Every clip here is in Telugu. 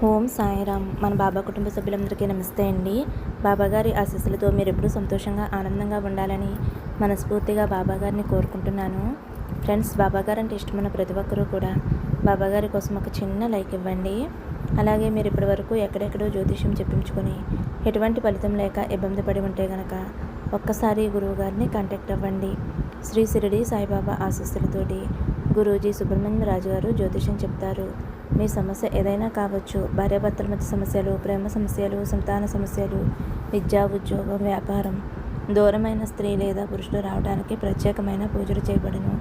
ఓం సాయిరామ్. మన బాబా కుటుంబ సభ్యులందరికీ నమస్తే అండి. బాబాగారి ఆశీస్సులతో మీరు ఎప్పుడూ సంతోషంగా ఆనందంగా ఉండాలని మనస్ఫూర్తిగా బాబాగారిని కోరుకుంటున్నాను. ఫ్రెండ్స్, బాబాగారు అంటే ఇష్టమైన ప్రతి ఒక్కరూ కూడా బాబాగారి కోసం ఒక చిన్న లైక్ ఇవ్వండి. అలాగే మీరు ఇప్పటి వరకు ఎక్కడెక్కడో జ్యోతిష్యం చెప్పించుకొని ఎటువంటి ఫలితం లేక ఇబ్బంది పడి ఉంటే గనక ఒక్కసారి గురువుగారిని కాంటాక్ట్ అవ్వండి. శ్రీ షిరిడి సాయిబాబా ఆశీస్సులతోటి గురూజీ సుబ్రహ్మణ్య రాజు గారు జ్యోతిష్యం చెప్తారు. మీ సమస్య ఏదైనా కావచ్చు. భార్యాభర్తల మధ్య సమస్యలు, ప్రేమ సమస్యలు, సంతాన సమస్యలు, విద్యా, ఉద్యోగం, వ్యాపారం, దూరమైన స్త్రీ లేదా పురుషుడు రావడానికి ప్రత్యేకమైన పూజలు చేయబడును.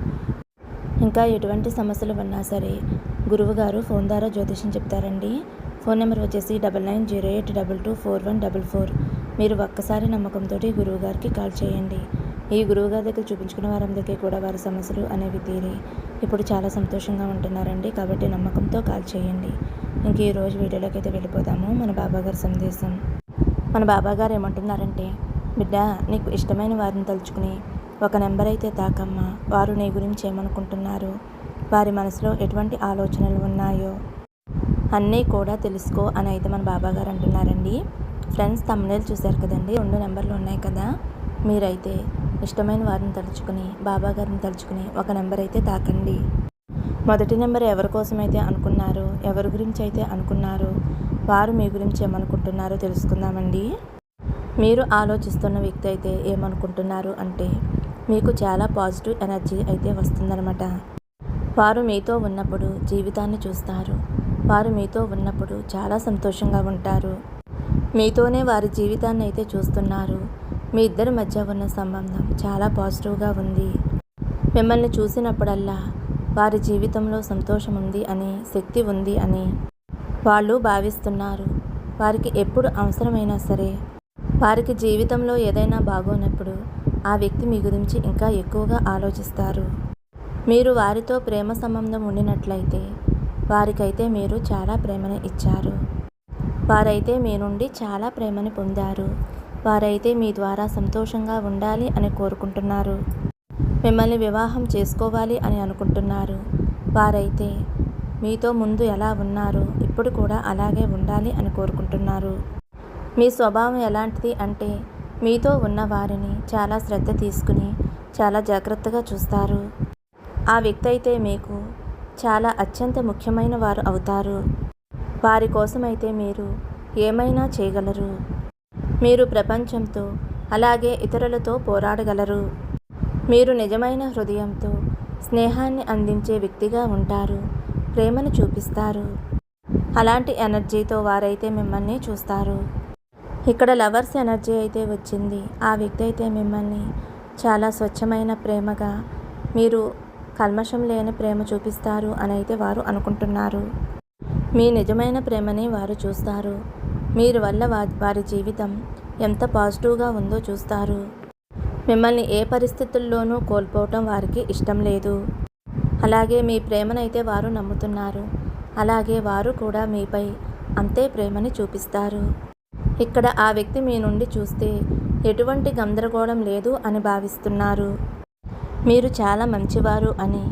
ఇంకా ఎటువంటి సమస్యలు ఉన్నా సరే గురువుగారు ఫోన్ ద్వారా జ్యోతిష్యం చెప్తారండి. ఫోన్ నెంబర్ వచ్చేసి 9908224144. మీరు ఒక్కసారి నమ్మకంతో గురువుగారికి కాల్ చేయండి. ఈ గురువుగారి దగ్గర చూపించుకున్న వారందరికీ కూడా వారి సమస్యలు అనేవి తీరి ఇప్పుడు చాలా సంతోషంగా ఉంటున్నారండి. కాబట్టి నమ్మకంతో కాల్ చేయండి. ఇంక ఈరోజు వీడియోలోకి అయితే వెళ్ళిపోతాము. మన బాబాగారి సందేశం. మన బాబాగారు ఏమంటున్నారంటే, బిడ్డ, నీకు ఇష్టమైన వారిని తలుచుకుని ఒక నెంబర్ అయితే తాకమ్మా. వారు నీ గురించి ఏమనుకుంటున్నారు, వారి మనసులో ఎటువంటి ఆలోచనలు ఉన్నాయో అన్నీ కూడా తెలుసుకో అని అయితే మన బాబాగారు అంటున్నారండి. ఫ్రెండ్స్, తమ్ముళ్ళు చూశారు కదండి, 2 నెంబర్లు ఉన్నాయి కదా. మీరైతే ఇష్టమైన వారిని తలుచుకుని బాబాగారిని తలుచుకుని ఒక నెంబర్ అయితే తాకండి. మొదటి నెంబర్ ఎవరి కోసమైతే అనుకున్నారో, ఎవరి గురించి అయితే అనుకున్నారో వారు మీ గురించి ఏమనుకుంటున్నారో తెలుసుకుందామండి. మీరు ఆలోచిస్తున్న వ్యక్తి అయితే ఏమనుకుంటున్నారు అంటే, మీకు చాలా పాజిటివ్ ఎనర్జీ అయితే వస్తుందన్నమాట. వారు మీతో ఉన్నప్పుడు జీవితాన్ని చూస్తారు. వారు మీతో ఉన్నప్పుడు చాలా సంతోషంగా ఉంటారు. మీతోనే వారి జీవితాన్ని అయితే చూస్తున్నారు. మీ ఇద్దరి మధ్య ఉన్న సంబంధం చాలా పాజిటివ్గా ఉంది. మిమ్మల్ని చూసినప్పుడల్లా వారి జీవితంలో సంతోషం ఉంది అని, శక్తి ఉంది అని వాళ్ళు భావిస్తున్నారు. వారికి ఎప్పుడు అవసరమైనా సరే, వారికి జీవితంలో ఏదైనా బాగోనప్పుడు ఆ వ్యక్తి మీ గురించి ఇంకా ఎక్కువగా ఆలోచిస్తారు. మీరు వారితో ప్రేమ సంబంధం ఉండినట్లయితే వారికైతే మీరు చాలా ప్రేమని ఇచ్చారు. వారైతే మీ నుండి చాలా ప్రేమని పొందారు. వారైతే మీ ద్వారా సంతోషంగా ఉండాలి అని కోరుకుంటున్నారు. మిమ్మల్ని వివాహం చేసుకోవాలి అని అనుకుంటున్నారు. వారైతే మీతో ముందు ఎలా ఉన్నారో ఇప్పుడు కూడా అలాగే ఉండాలి అని కోరుకుంటున్నారు. మీ స్వభావం ఎలాంటిది అంటే, మీతో ఉన్న వారిని చాలా శ్రద్ధ తీసుకుని చాలా జాగ్రత్తగా చూస్తారు. ఆ వ్యక్తి అయితే మీకు చాలా అత్యంత ముఖ్యమైన వారు అవుతారు. వారి కోసమైతే మీరు ఏమైనా చేయగలరు. మీరు ప్రపంచంతో అలాగే ఇతరులతో పోరాడగలరు. మీరు నిజమైన హృదయంతో స్నేహాన్ని అందించే వ్యక్తిగా ఉంటారు. ప్రేమను చూపిస్తారు. అలాంటి ఎనర్జీతో వారైతే మిమ్మల్ని చూస్తారు. ఇక్కడ లవర్స్ ఎనర్జీ అయితే వచ్చింది. ఆ వ్యక్తి అయితే మిమ్మల్ని చాలా స్వచ్ఛమైన ప్రేమగా, మీరు కల్మషం లేని ప్రేమ చూపిస్తారు అని అయితే వారు అనుకుంటున్నారు. మీ నిజమైన ప్రేమని వారు చూస్తారు. మీరు వల్ల వారి జీవితం ఎంత పాజిటివ్గా ఉందో చూస్తారు. మిమ్మల్ని ఏ పరిస్థితుల్లోనూ కోల్పోవటం వారికి ఇష్టం లేదు. అలాగే మీ ప్రేమనైతే వారు నమ్ముతున్నారు. అలాగే వారు కూడా మీపై అంతే ప్రేమని చూపిస్తారు. ఇక్కడ ఆ వ్యక్తి మీ నుండి చూస్తే ఎటువంటి గందరగోళం లేదు అని భావిస్తున్నారు. మీరు చాలా మంచివారు అని,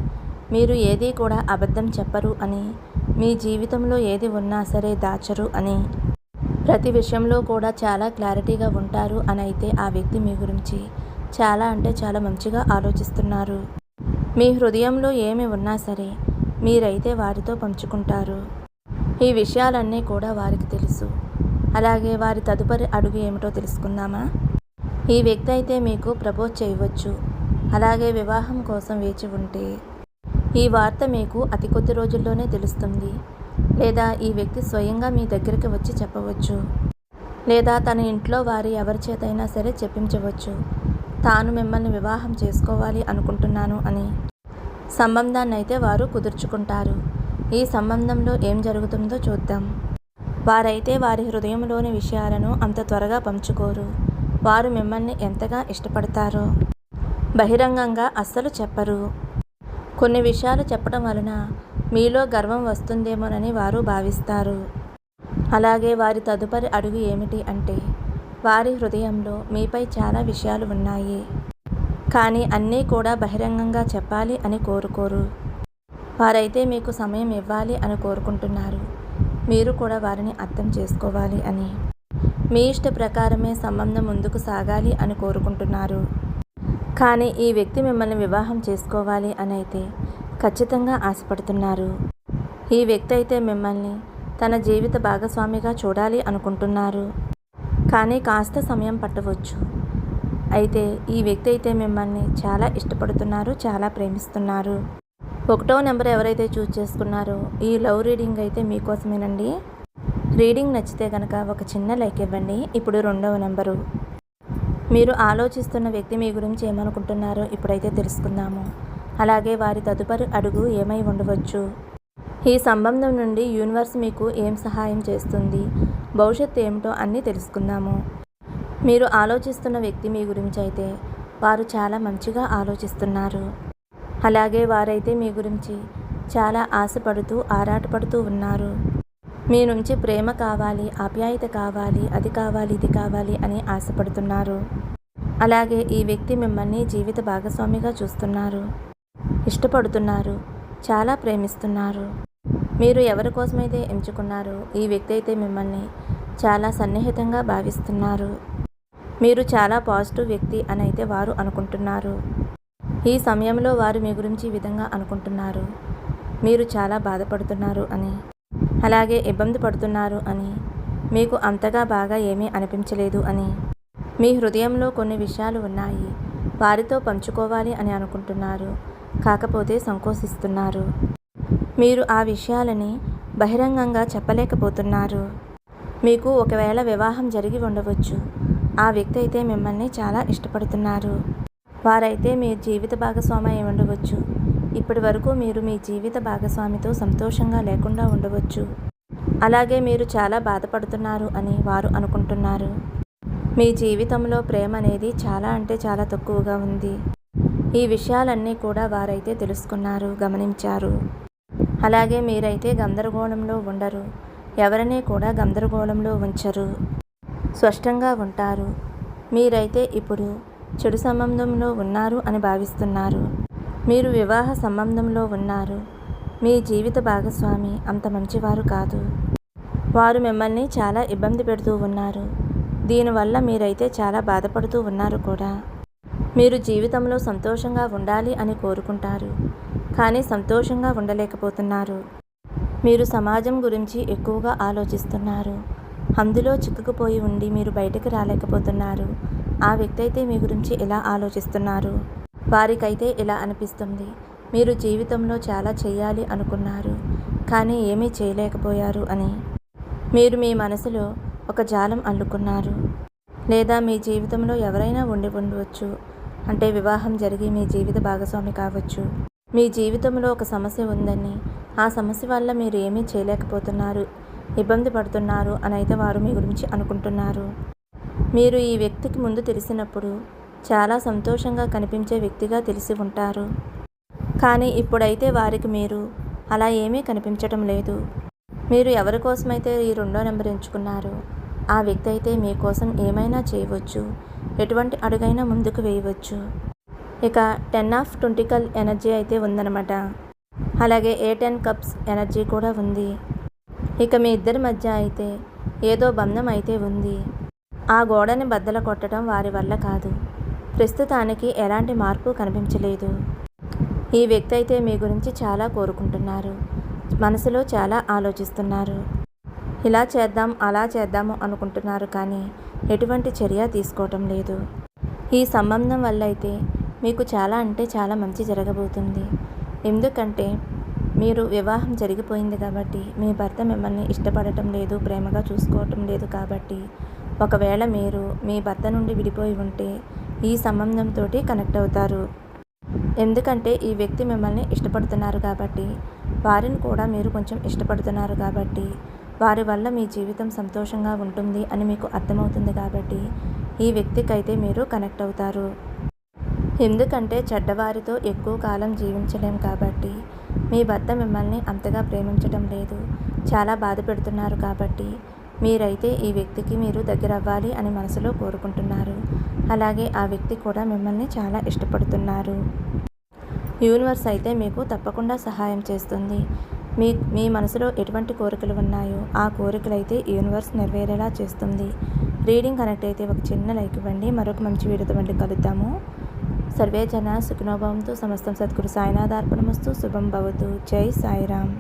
మీరు ఏది కూడా అబద్ధం చెప్పరు అని, మీ జీవితంలో ఏది ఉన్నా సరే దాచరు అని, ప్రతి విషయంలో కూడా చాలా క్లారిటీగా ఉంటారు అని అయితే ఆ వ్యక్తి మీ గురించి చాలా అంటే చాలా మంచిగా ఆలోచిస్తున్నారు. మీ హృదయంలో ఏమి ఉన్నా సరే మీరైతే వారితో పంచుకుంటారు. ఈ విషయాలన్నీ కూడా వారికి తెలుసు. అలాగే వారి తదుపరి అడుగు ఏమిటో తెలుసుకుందామా. ఈ వ్యక్తి అయితే మీకు ప్రపోజ్ చేయవచ్చు. అలాగే వివాహం కోసం వేచి ఉంటే ఈ వార్త మీకు అతి కొద్ది రోజుల్లోనే తెలుస్తుంది. లేదా ఈ వ్యక్తి స్వయంగా మీ దగ్గరికి వచ్చి చెప్పవచ్చు. లేదా తన ఇంట్లో వారి ఎవరి చేతైనా సరే చెప్పించవచ్చు, తాను మిమ్మల్ని వివాహం చేసుకోవాలి అనుకుంటున్నాను అని. సంబంధాన్ని అయితే వారు కుదుర్చుకుంటారు. ఈ సంబంధంలో ఏం జరుగుతుందో చూద్దాం. వారైతే వారి హృదయంలోని విషయాలను అంత త్వరగా పంచుకోరు. వారు మిమ్మల్ని ఎంతగా ఇష్టపడతారో బహిరంగంగా అస్సలు చెప్పరు. కొన్ని విషయాలు చెప్పడం వలన మీలో గర్వం వస్తుందేమోనని వారు భావిస్తారు. అలాగే వారి తదుపరి అడుగు ఏమిటి అంటే, వారి హృదయంలో మీపై చాలా విషయాలు ఉన్నాయి. కానీ అన్నీ కూడా బహిరంగంగా చెప్పాలి అని కోరుకోరు. వారైతే మీకు సమయం ఇవ్వాలి అని కోరుకుంటున్నారు. మీరు కూడా వారిని అర్థం చేసుకోవాలి అని, మీ ఇష్ట ప్రకారమే సంబంధం ముందుకు సాగాలి అని కోరుకుంటున్నారు. కానీ ఈ వ్యక్తి మిమ్మల్ని వివాహం చేసుకోవాలి అని అయితే ఖచ్చితంగా ఆశపడుతున్నారు. ఈ వ్యక్తి అయితే మిమ్మల్ని తన జీవిత భాగస్వామిగా చూడాలి అనుకుంటున్నారు. కానీ కాస్త సమయం పట్టవచ్చు. అయితే ఈ వ్యక్తి అయితే మిమ్మల్ని చాలా ఇష్టపడుతున్నారు, చాలా ప్రేమిస్తున్నారు. 1వ నెంబర్ ఎవరైతే చూస్ చేసుకున్నారో ఈ లవ్ రీడింగ్ అయితే మీకోసమేనండి. రీడింగ్ నచ్చితే కనుక ఒక చిన్న లైక్ ఇవ్వండి. ఇప్పుడు 2వ నెంబరు, మీరు ఆలోచిస్తున్న వ్యక్తి మీ గురించి ఏమనుకుంటున్నారో ఇప్పుడైతే తెలుసుకుందాము. అలాగే వారి తదుపరి అడుగు ఏమై ఉండవచ్చు, ఈ సంబంధం నుండి యూనివర్స్ మీకు ఏం సహాయం చేస్తుంది, భవిష్యత్తు ఏమిటో అన్నీ తెలుసుకుందాము. మీరు ఆలోచిస్తున్న వ్యక్తి మీ గురించి అయితే వారు చాలా మంచిగా ఆలోచిస్తున్నారు. అలాగే వారైతే మీ గురించి చాలా ఆశపడుతూ ఆరాటపడుతూ ఉన్నారు. మీ నుంచి ప్రేమ కావాలి, ఆప్యాయత కావాలి, అది కావాలి, ఇది కావాలి అని ఆశపడుతున్నారు. అలాగే ఈ వ్యక్తి మిమ్మల్ని జీవిత భాగస్వామిగా చూస్తున్నారు, ఇష్టపడుతున్నారు, చాలా ప్రేమిస్తున్నారు. మీరు ఎవరి కోసమైతే ఎంచుకున్నారో ఈ వ్యక్తి అయితే మిమ్మల్ని చాలా సన్నిహితంగా భావిస్తున్నారు. మీరు చాలా పాజిటివ్ వ్యక్తి అని అయితే వారు అనుకుంటున్నారు. ఈ సమయంలో వారు మీ గురించి ఈ విధంగా అనుకుంటున్నారు, మీరు చాలా బాధపడుతున్నారు అని, అలాగే ఇబ్బంది పడుతున్నారు అని, మీకు అంతగా బాగా ఏమీ అనిపించలేదు అని, మీ హృదయంలో కొన్ని విషయాలు ఉన్నాయి, వారితో పంచుకోవాలి అని అనుకుంటున్నారు, కాకపోతే సంకోచిస్తున్నారు. మీరు ఆ విషయాలని బహిరంగంగా చెప్పలేకపోతున్నారు. మీకు ఒకవేళ వివాహం జరిగి ఉండవచ్చు. ఆ వ్యక్తి అయితే మిమ్మల్ని చాలా ఇష్టపడుతున్నారు. వారైతే మీ జీవిత భాగస్వామి అయి ఉండవచ్చు. ఇప్పటి వరకు మీరు మీ జీవిత భాగస్వామితో సంతోషంగా లేకుండా ఉండవచ్చు. అలాగే మీరు చాలా బాధపడుతున్నారు అని వారు అనుకుంటున్నారు. మీ జీవితంలో ప్రేమ అనేది చాలా అంటే చాలా తక్కువగా ఉంది. ఈ విషయాలన్నీ కూడా వారైతే తెలుసుకున్నారు, గమనించారు. అలాగే మీరైతే గందరగోళంలో ఉండరు, ఎవరినీ కూడా గందరగోళంలో ఉంచరు, స్పష్టంగా ఉంటారు. మీరైతే ఇప్పుడు చెడు సంబంధంలో ఉన్నారు అని భావిస్తున్నారు. మీరు వివాహ సంబంధంలో ఉన్నారు. మీ జీవిత భాగస్వామి అంత మంచివారు కాదు. వారు మిమ్మల్ని చాలా ఇబ్బంది పెడుతూ ఉన్నారు. దీనివల్ల మీరైతే చాలా బాధపడుతూ ఉన్నారు కూడా. మీరు జీవితంలో సంతోషంగా ఉండాలి అని కోరుకుంటారు, కానీ సంతోషంగా ఉండలేకపోతున్నారు. మీరు సమాజం గురించి ఎక్కువగా ఆలోచిస్తున్నారు. అందులో చిక్కుకుపోయి ఉండి మీరు బయటకు రాలేకపోతున్నారు. ఆ వ్యక్తి అయితే మీ గురించి ఇలా ఆలోచిస్తున్నారు. వారికైతే ఇలా అనిపిస్తుంది, మీరు జీవితంలో చాలా చేయాలి అనుకున్నారు, కానీ ఏమీ చేయలేకపోయారు అని. మీరు మీ మనసులో ఒక జాలం అల్లుకున్నారు. లేదా మీ జీవితంలో ఎవరైనా ఉండి ఉండవచ్చు. అంటే వివాహం జరిగి మీ జీవిత భాగస్వామి కావచ్చు. మీ జీవితంలో ఒక సమస్య ఉందని, ఆ సమస్య వల్ల మీరు ఏమీ చేయలేకపోతున్నారు, ఇబ్బంది పడుతున్నారు అని అయితే వారు మీ గురించి అనుకుంటున్నారు. మీరు ఈ వ్యక్తికి ముందు తెలిసినప్పుడు చాలా సంతోషంగా కనిపించే వ్యక్తిగా తెలిసి ఉంటారు. కానీ ఇప్పుడైతే వారికి మీరు అలా ఏమీ కనిపించటం లేదు. మీరు ఎవరి కోసమైతే ఈ 2వ నెంబర్ ఎంచుకున్నారో ఆ వ్యక్తి అయితే మీకోసం ఏమైనా చేయవచ్చు, ఎటువంటి అడుగైనా ముందుకు వేయవచ్చు. ఇక 10 ఆఫ్ ట్వంటికల్ ఎనర్జీ అయితే ఉందన్నమాట. అలాగే A10 కప్స్ ఎనర్జీ కూడా ఉంది. ఇక మీ ఇద్దరి మధ్య అయితే ఏదో బంధం అయితే ఉంది. ఆ గోడని బద్దలు కొట్టడం వారి వల్ల కాదు. ప్రస్తుతానికి ఎలాంటి మార్పు కనిపించలేదు. ఈ వ్యక్తి అయితే మీ గురించి చాలా కోరుకుంటున్నారు, మనసులో చాలా ఆలోచిస్తున్నారు. ఇలా చేద్దాం, అలా చేద్దాము అనుకుంటున్నారు, కానీ ఎటువంటి చర్య తీసుకోవటం లేదు. ఈ సంబంధం వల్ల అయితే మీకు చాలా అంటే చాలా మంచి జరగబోతుంది. ఎందుకంటే మీరు వివాహం జరిగిపోయింది కాబట్టి మీ భర్త మిమ్మల్ని ఇష్టపడటం లేదు, ప్రేమగా చూసుకోవటం లేదు. కాబట్టి ఒకవేళ మీరు మీ భర్త నుండి విడిపోయి ఉంటే ఈ సంబంధంతో కనెక్ట్ అవుతారు. ఎందుకంటే ఈ వ్యక్తి మిమ్మల్ని ఇష్టపడుతున్నారు కాబట్టి, వారిని కూడా మీరు కొంచెం ఇష్టపడుతున్నారు కాబట్టి, వారి వల్ల మీ జీవితం సంతోషంగా ఉంటుంది అని మీకు అర్థమవుతుంది. కాబట్టి ఈ వ్యక్తికైతే మీరు కనెక్ట్ అవుతారు. ఎందుకంటే చెడ్డవారితో ఎక్కువ కాలం జీవించలేం కాబట్టి, మీ భర్త మిమ్మల్ని అంతగా ప్రేమించడం లేదు, చాలా బాధ పెడుతున్నారు. కాబట్టి మీరైతే ఈ వ్యక్తికి మీరు దగ్గర అవ్వాలి అని మనసులో కోరుకుంటున్నారు. అలాగే ఆ వ్యక్తి కూడా మిమ్మల్ని చాలా ఇష్టపడుతున్నారు. యూనివర్స్ అయితే మీకు తప్పకుండా సహాయం చేస్తుంది. మీ మీ మనసులో ఎటువంటి కోరికలు ఉన్నాయో ఆ కోరికలైతే యూనివర్స్ నెరవేరేలా చేస్తుంది. రీడింగ్ కనెక్ట్ అయితే ఒక చిన్న లైక్ ఇవ్వండి. మరొక మంచి వీడియోతో మళ్ళీ కలుద్దాము. సర్వే జన సుఖినో భవంతు. సమస్తం సద్గురు సాయినాథార్పణమస్తు. శుభం భవతు. జై సాయిరామ్.